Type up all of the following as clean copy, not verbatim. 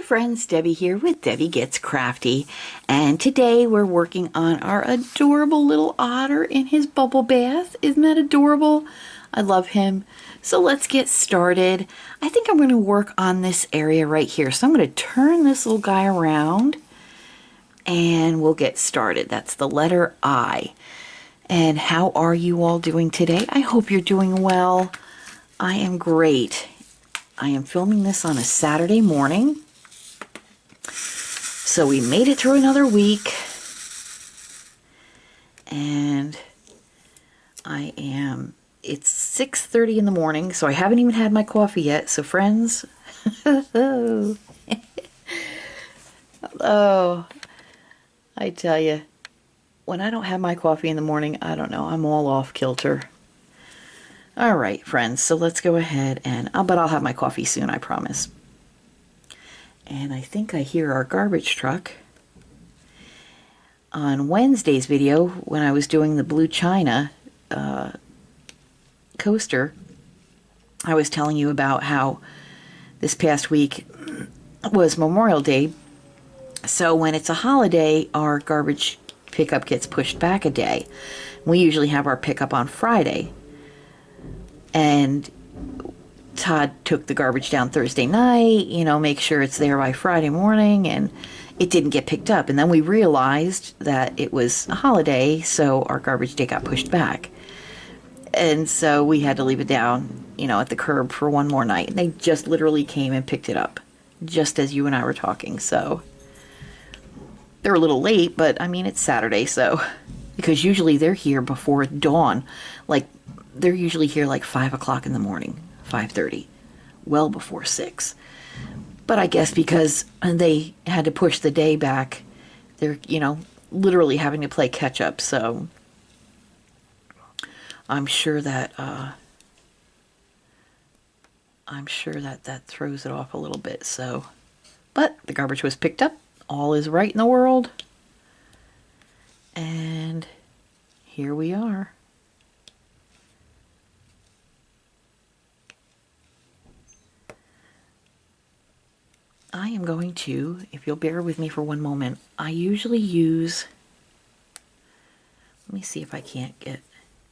friends, Debbie here with Debbie Gets Crafty, and today we're working on our adorable little otter in his bubble bath. Isn't that adorable? I love him. So let's get started. I think I'm going to work on this area right here. So I'm going to turn this little guy around and we'll get started. That's the letter I. And how are you all doing today? I hope you're doing well. I am great. I am filming this on a Saturday morning. So we made it through another week. And it's 6:30 in the morning, so I haven't even had my coffee yet. So friends, oh, I tell you, when I don't have my coffee in the morning, I don't know, I'm all off kilter. All right, friends, so let's go ahead and, but I'll have my coffee soon, I promise. And I think I hear our garbage truck. On Wednesday's video, when I was doing the blue china coaster, I was telling you about how this past week was Memorial Day. So when it's a holiday, our garbage pickup gets pushed back a day. We usually have our pickup on Friday. And Todd took the garbage down Thursday night, make sure it's there by Friday morning, and it didn't get picked up. And then we realized that it was a holiday, so our garbage day got pushed back. And so we had to leave it down, at the curb for one more night. And they just literally came and picked it up, just as you and I were talking. So they're a little late, but I mean, it's Saturday, so, because usually they're here before dawn. Like, they're usually here like 5 o'clock in the morning, 5:30, well before 6. But I guess because they had to push the day back, they're, literally having to play catch up. So I'm sure that that throws it off a little bit. So, but the garbage was picked up. All is right in the world. And here we are. I am going to, if you'll bear with me for one moment, I usually use, let me see if I can't get,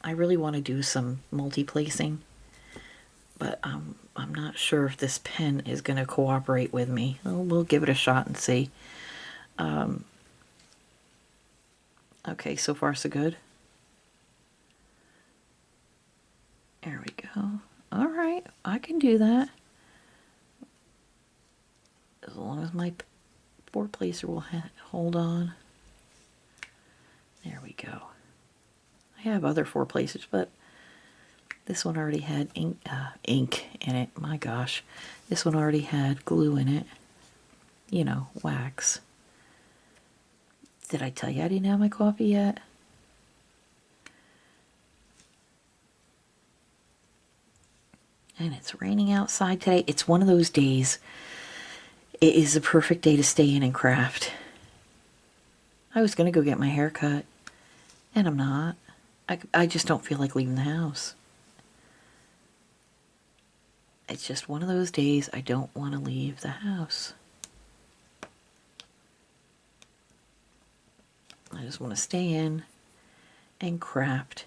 I really want to do some multi-placing, but I'm not sure if this pen is going to cooperate with me. We'll give it a shot and see. Okay, so far so good. There we go. All right, I can do that. As long as my 4-placer will hold on. There we go. I have other 4-placers, but this one already had ink in it. My gosh. This one already had glue in it. Wax. Did I tell you I didn't have my coffee yet? And it's raining outside today. It's one of those days. It is the perfect day to stay in and craft. I was going to go get my hair cut, and I'm not. I just don't feel like leaving the house. It's just one of those days I don't want to leave the house. I just want to stay in and craft.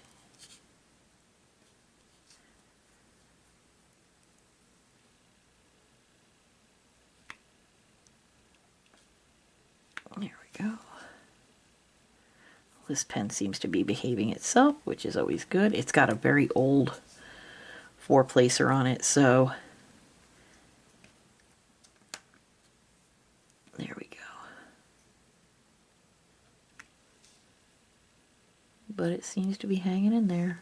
There we go. This pen seems to be behaving itself, which is always good. It's got a very old 4-placer on it, so there we go. But it seems to be hanging in there.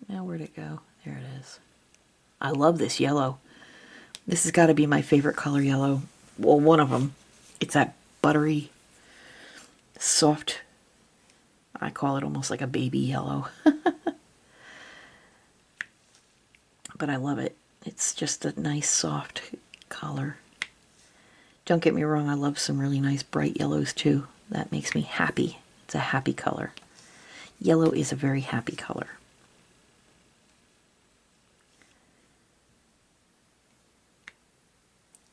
Now where'd it go? There it is. I love this yellow. This has got to be my favorite color yellow. Well, one of them. It's that buttery, soft, I call it almost like a baby yellow. But I love it. It's just a nice, soft color. Don't get me wrong, I love some really nice bright yellows too. That makes me happy. It's a happy color. Yellow is a very happy color.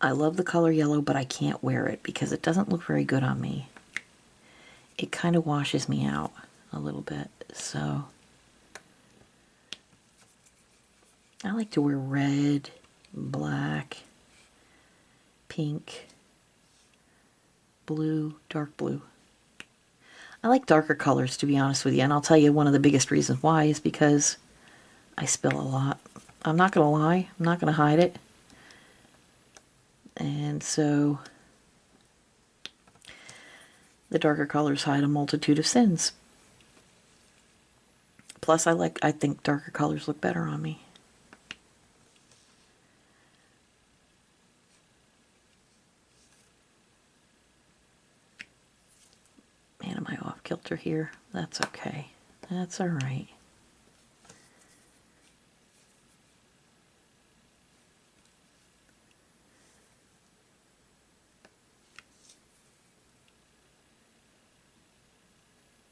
I love the color yellow, but I can't wear it because it doesn't look very good on me. It kind of washes me out a little bit, so I like to wear red, black, pink, blue, dark blue. I like darker colors, to be honest with you, and I'll tell you one of the biggest reasons why is because I spill a lot. I'm not going to lie. I'm not going to hide it. And so the darker colors hide a multitude of sins. Plus, I think darker colors look better on me. Man, am I off kilter here? That's okay. That's all right.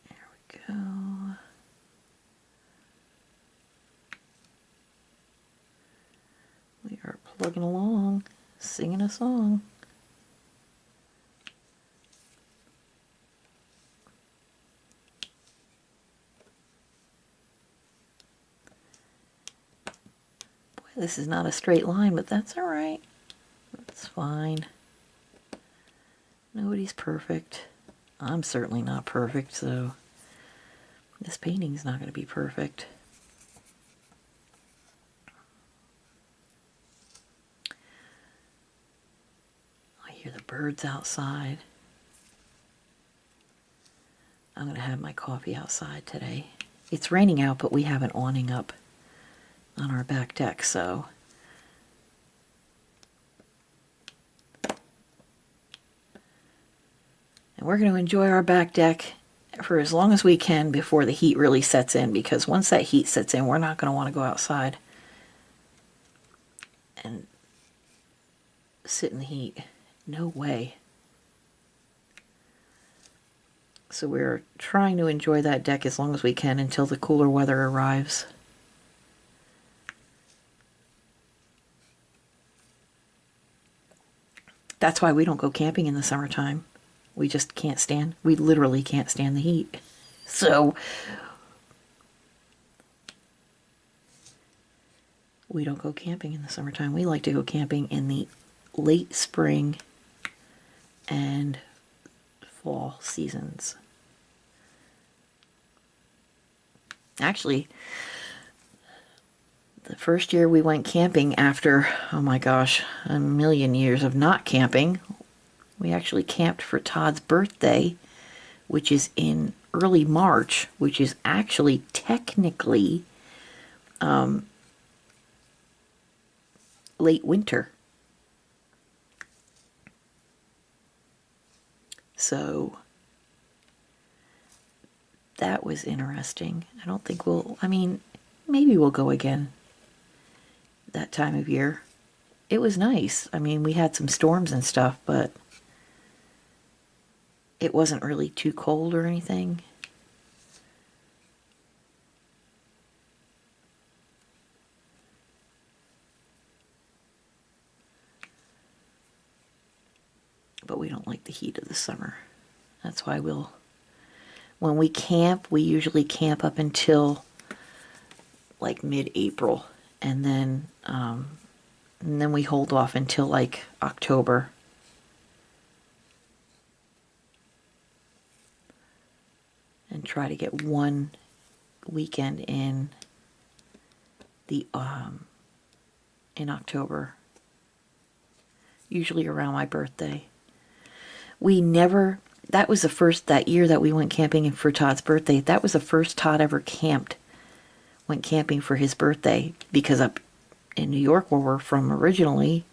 There we go. We are plugging along, singing a song. This is not a straight line, but that's all right. That's fine. Nobody's perfect. I'm certainly not perfect, so this painting's not going to be perfect. I hear the birds outside. I'm going to have my coffee outside today. It's raining out, but we have an awning up on our back deck, so and we're going to enjoy our back deck for as long as we can before the heat really sets in, because once that heat sets in, we're not going to want to go outside and sit in the heat. No way. So we're trying to enjoy that deck as long as we can until the cooler weather arrives. That's why we don't go camping in the summertime. We just can't stand, we literally can't stand the heat. So we don't go camping in the summertime. We like to go camping in the late spring and fall seasons. Actually, the first year we went camping after, oh my gosh, a million years of not camping, we actually camped for Todd's birthday, which is in early March, which is actually technically late winter. So that was interesting. I don't think maybe we'll go again that time of year. It was nice. I mean, we had some storms and stuff, but it wasn't really too cold or anything. But we don't like the heat of the summer. That's why when we camp, we usually camp up until like mid-April, and then we hold off until like October. And try to get one weekend in October, usually around my birthday. That was the first, that year that we went camping for Todd's birthday, that was the first Todd ever went camping for his birthday, because up in New York, where we're from originally,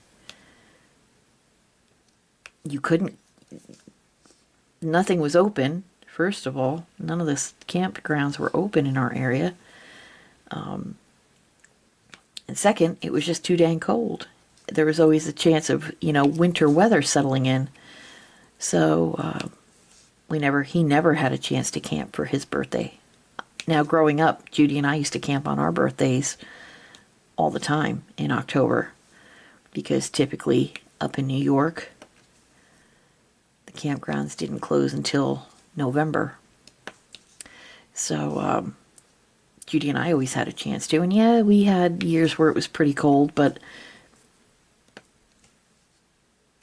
nothing was open. First of all, none of the campgrounds were open in our area. And second, it was just too dang cold. There was always a chance of, winter weather settling in. So he never had a chance to camp for his birthday. Now, growing up, Judy and I used to camp on our birthdays all the time in October, because typically up in New York. The campgrounds didn't close until November. So Judy and I always had a chance to. And yeah, we had years where it was pretty cold, but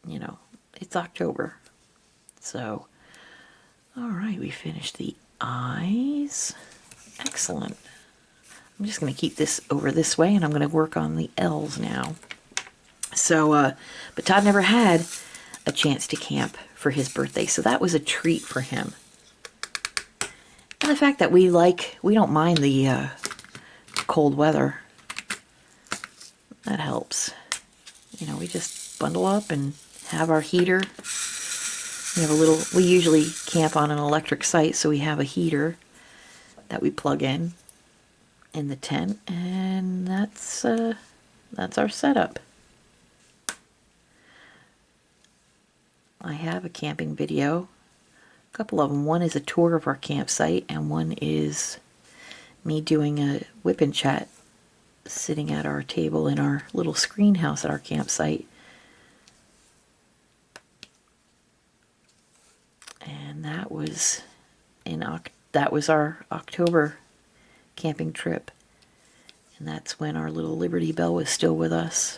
you know, it's October. So, all right, we finished the eyes. Excellent. I'm just going to keep this over this way, and I'm going to work on the L's now. So, but Todd never had a chance to camp for his birthday, so that was a treat for him. And the fact that we don't mind the cold weather, that helps. You know, we just bundle up and have our heater. We usually camp on an electric site, so we have a heater that we plug in the tent, and that's our setup. I have a camping video, a couple of them. One is a tour of our campsite, and one is me doing a WIP Chat, sitting at our table in our little screen house at our campsite. And that was our October camping trip. And that's when our little Liberty Bell was still with us.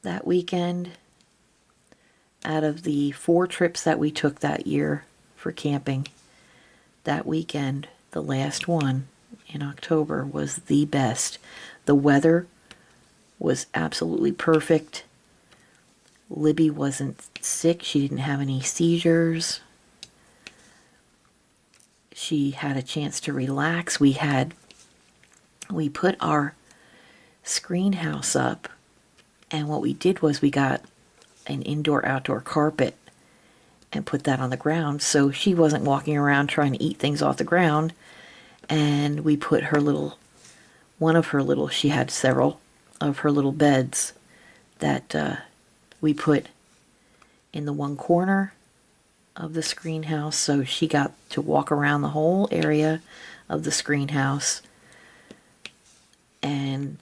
That weekend, out of the 4 trips that we took that year for camping, that weekend, the last one in October, was the best. The weather was absolutely perfect. Libby wasn't sick. She didn't have any seizures. She had a chance to relax. We put our screen house up, and what we did was we got an indoor-outdoor carpet and put that on the ground, so she wasn't walking around trying to eat things off the ground. And we put she had several of her little beds that we put in the one corner of the screen house, so she got to walk around the whole area of the screen house, and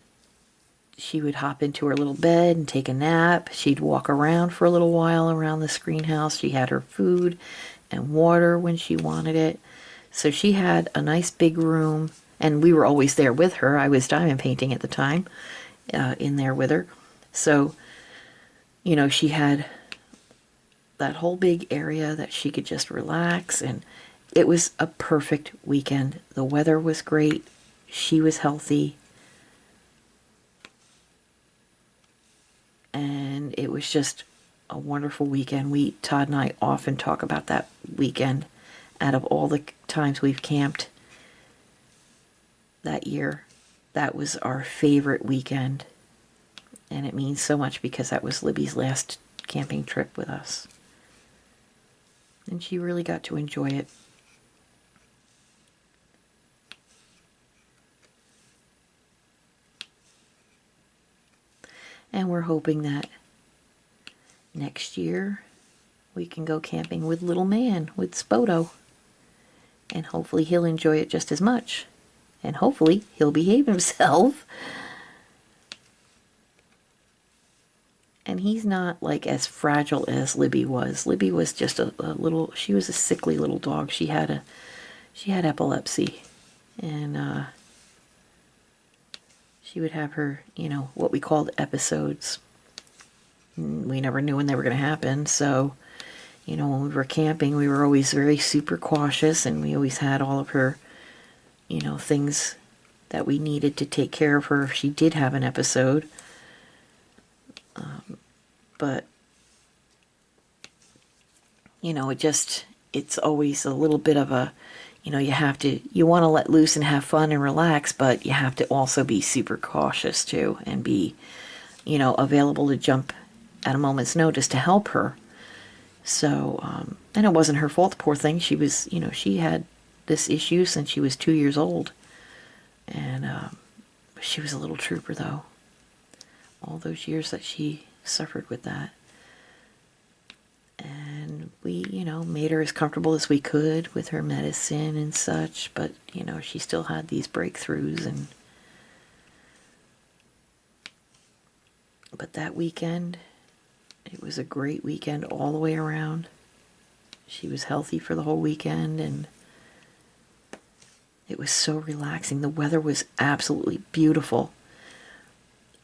she would hop into her little bed and take a nap. She'd walk around for a little while around the screen house. She had her food and water when she wanted it. So she had a nice big room, and we were always there with her. I was diamond painting at the time, in there with her. So, you know, she had that whole big area that she could just relax, and it was a perfect weekend. The weather was great. She was healthy. And it was just a wonderful weekend. Todd and I often talk about that weekend. Out of all the times we've camped that year, that was our favorite weekend. And it means so much because that was Libby's last camping trip with us. And she really got to enjoy it. And we're hoping that next year we can go camping with little man, with Spoto. And hopefully he'll enjoy it just as much. And hopefully he'll behave himself. And he's not like as fragile as Libby was. Libby was just she was a sickly little dog. She had epilepsy. And she would have her, what we called episodes. We never knew when they were going to happen. So, when we were camping, we were always very super cautious, and we always had all of her, things that we needed to take care of her if she did have an episode. But, it's always a little bit of a, you want to let loose and have fun and relax, but you have to also be super cautious too, and be, available to jump at a moment's notice to help her. So, and it wasn't her fault, the poor thing. She was, she had this issue since she was 2 years old. And she was a little trooper, though. All those years that she suffered with that. And we, made her as comfortable as we could with her medicine and such. But, she still had these breakthroughs. And But that weekend, it was a great weekend all the way around. She was healthy for the whole weekend, and it was so relaxing. The weather was absolutely beautiful.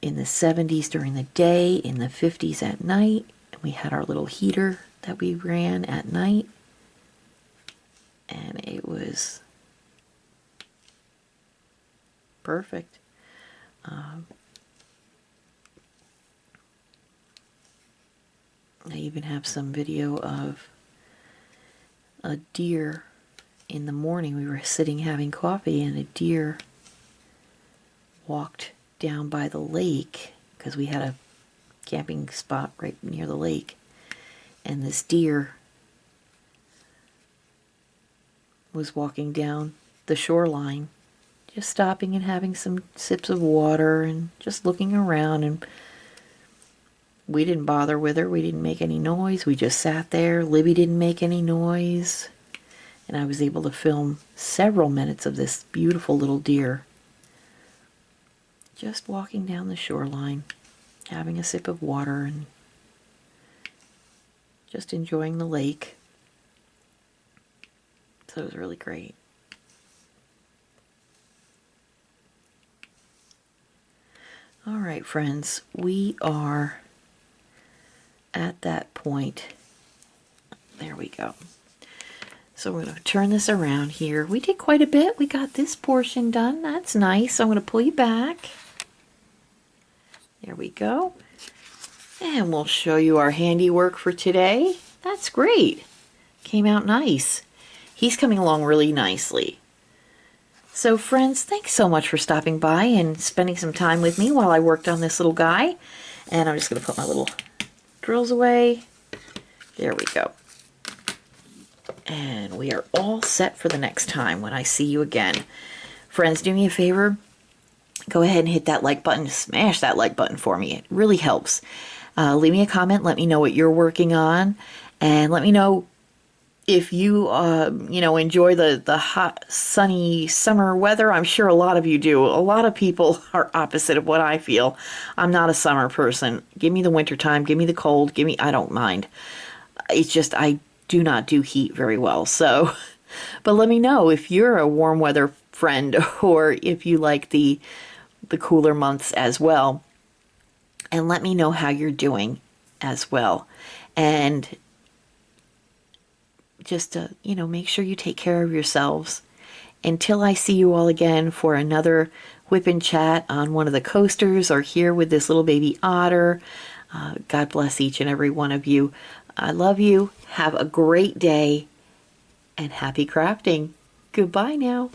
In the 70s during the day, in the 50s at night. And we had our little heater that we ran at night. And it was perfect. I even have some video of a deer in the morning. We were sitting having coffee, and a deer walked down by the lake, because we had a camping spot right near the lake, and this deer was walking down the shoreline, just stopping and having some sips of water and just looking around. And we didn't bother with her. We didn't make any noise. We just sat there. Libby didn't make any noise. And I was able to film several minutes of this beautiful little deer just walking down the shoreline, having a sip of water and just enjoying the lake. So it was really great. All right, friends, we are at that point. There we go. So we're going to turn this around here. We did quite a bit. We got this portion done. That's nice. So I'm going to pull you back. There we go. And we'll show you our handiwork for today. That's great. Came out nice. He's coming along really nicely. So friends, thanks so much for stopping by and spending some time with me while I worked on this little guy. And I'm just going to put my little drills away. There we go. And we are all set for the next time when I see you again. Friends, do me a favor. Go ahead and hit that like button. Smash that like button for me. It really helps. Leave me a comment. Let me know what you're working on. And let me know if you, enjoy the hot, sunny summer weather. I'm sure a lot of you do. A lot of people are opposite of what I feel. I'm not a summer person. Give me the winter time. Give me the cold. I don't mind. It's just I do not do heat very well. So, but let me know if you're a warm weather friend or if you like the cooler months as well. And let me know how you're doing as well. And just make sure you take care of yourselves. Until I see you all again for another WIP Chat on one of the coasters or here with this little baby Otter, God bless each and every one of you. I love you. Have a great day and happy crafting. Goodbye now.